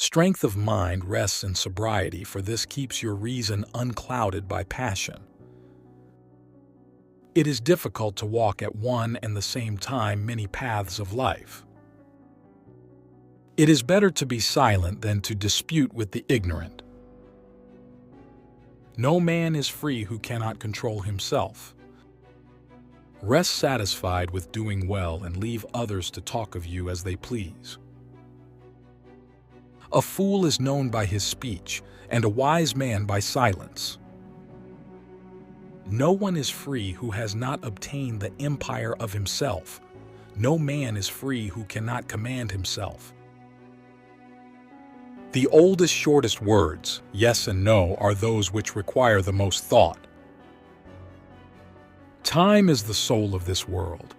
Strength of mind rests in sobriety, for this keeps your reason unclouded by passion. It is difficult to walk at one and the same time many paths of life. It is better to be silent than to dispute with the ignorant. No man is free who cannot control himself. Rest satisfied with doing well and leave others to talk of you as they please. A fool is known by his speech, and a wise man by silence. No one is free who has not obtained the empire of himself. No man is free who cannot command himself. The oldest, shortest words, yes and no, are those which require the most thought. Time is the soul of this world.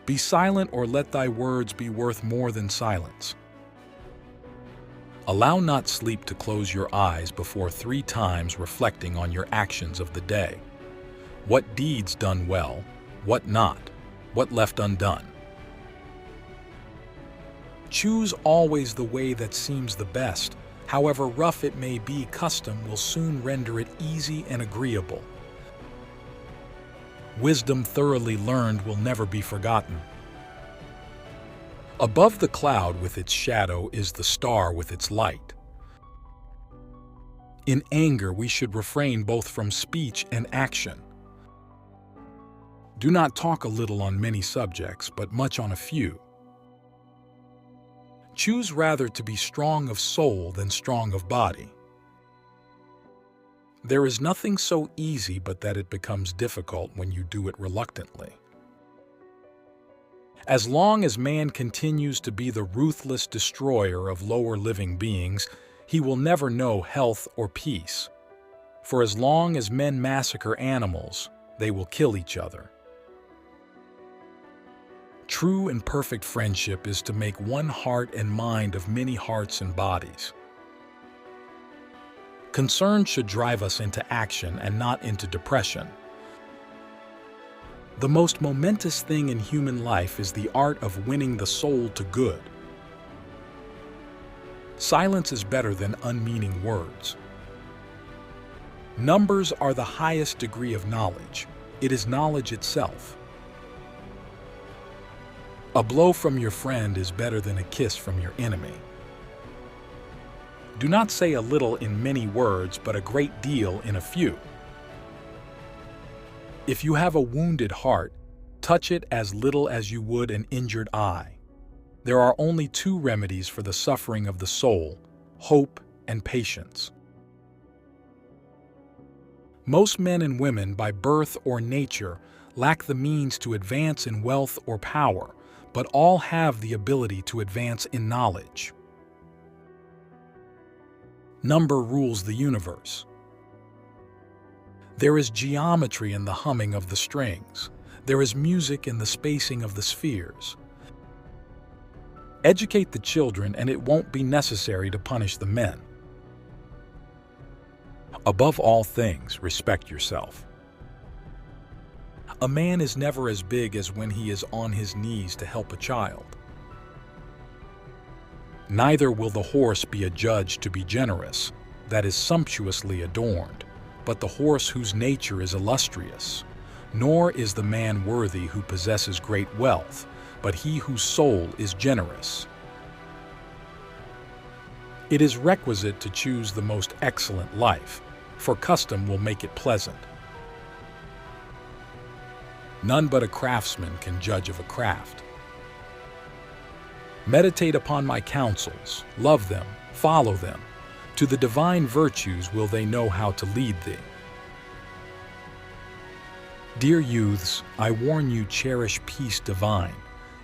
Be silent, or let thy words be worth more than silence. Allow not sleep to close your eyes before 3 times reflecting on your actions of the day. What deeds done well, what not, what left undone. Choose always the way that seems the best. However rough it may be, custom will soon render it easy and agreeable. Wisdom thoroughly learned will never be forgotten. Above the cloud with its shadow is the star with its light. In anger we should refrain both from speech and action. Do not talk a little on many subjects, but much on a few. Choose rather to be strong of soul than strong of body. There is nothing so easy but that it becomes difficult when you do it reluctantly. As long as man continues to be the ruthless destroyer of lower living beings, he will never know health or peace. For as long as men massacre animals, they will kill each other. True and perfect friendship is to make one heart and mind of many hearts and bodies. Concern should drive us into action and not into depression. The most momentous thing in human life is the art of winning the soul to good. Silence is better than unmeaning words. Numbers are the highest degree of knowledge. It is knowledge itself. A blow from your friend is better than a kiss from your enemy. Do not say a little in many words, but a great deal in a few. If you have a wounded heart, touch it as little as you would an injured eye. There are only 2 remedies for the suffering of the soul: hope and patience. Most men and women, by birth or nature, lack the means to advance in wealth or power, but all have the ability to advance in knowledge. Number rules the universe. There is geometry in the humming of the strings. There is music in the spacing of the spheres. Educate the children and it won't be necessary to punish the men. Above all things, respect yourself. A man is never as big as when he is on his knees to help a child. Neither will the horse be adjudged to be generous, that is sumptuously adorned, but the horse whose nature is illustrious. Nor is the man worthy who possesses great wealth, but he whose soul is generous. It is requisite to choose the most excellent life, for custom will make it pleasant. None but a craftsman can judge of a craft. Meditate upon my counsels, love them, follow them. To the divine virtues will they know how to lead thee. Dear youths, I warn you, cherish peace divine,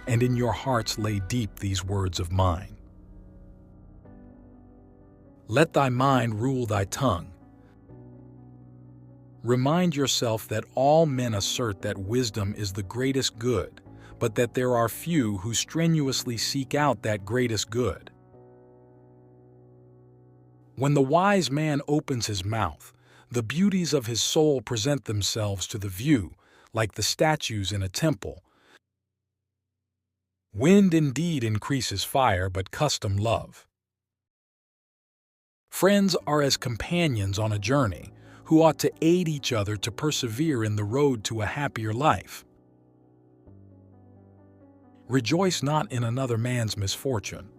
and in your hearts lay deep these words of mine. Let thy mind rule thy tongue. Remind yourself that all men assert that wisdom is the greatest good, but that there are few who strenuously seek out that greatest good. When the wise man opens his mouth, the beauties of his soul present themselves to the view, like the statues in a temple. Wind indeed increases fire, but custom love. Friends are as companions on a journey, who ought to aid each other to persevere in the road to a happier life. Rejoice not in another man's misfortune.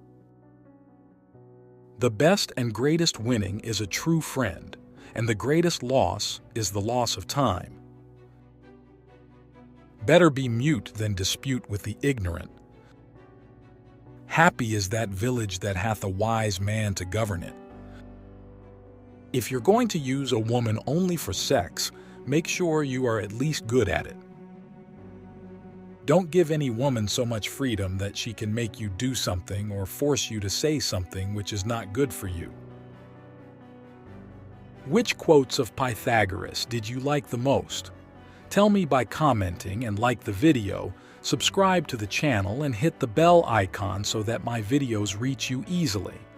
The best and greatest winning is a true friend, and the greatest loss is the loss of time. Better be mute than dispute with the ignorant. Happy is that village that hath a wise man to govern it. If you're going to use a woman only for sex, make sure you are at least good at it. Don't give any woman so much freedom that she can make you do something or force you to say something which is not good for you. Which quotes of Pythagoras did you like the most? Tell me by commenting and like the video, subscribe to the channel and hit the bell icon so that my videos reach you easily.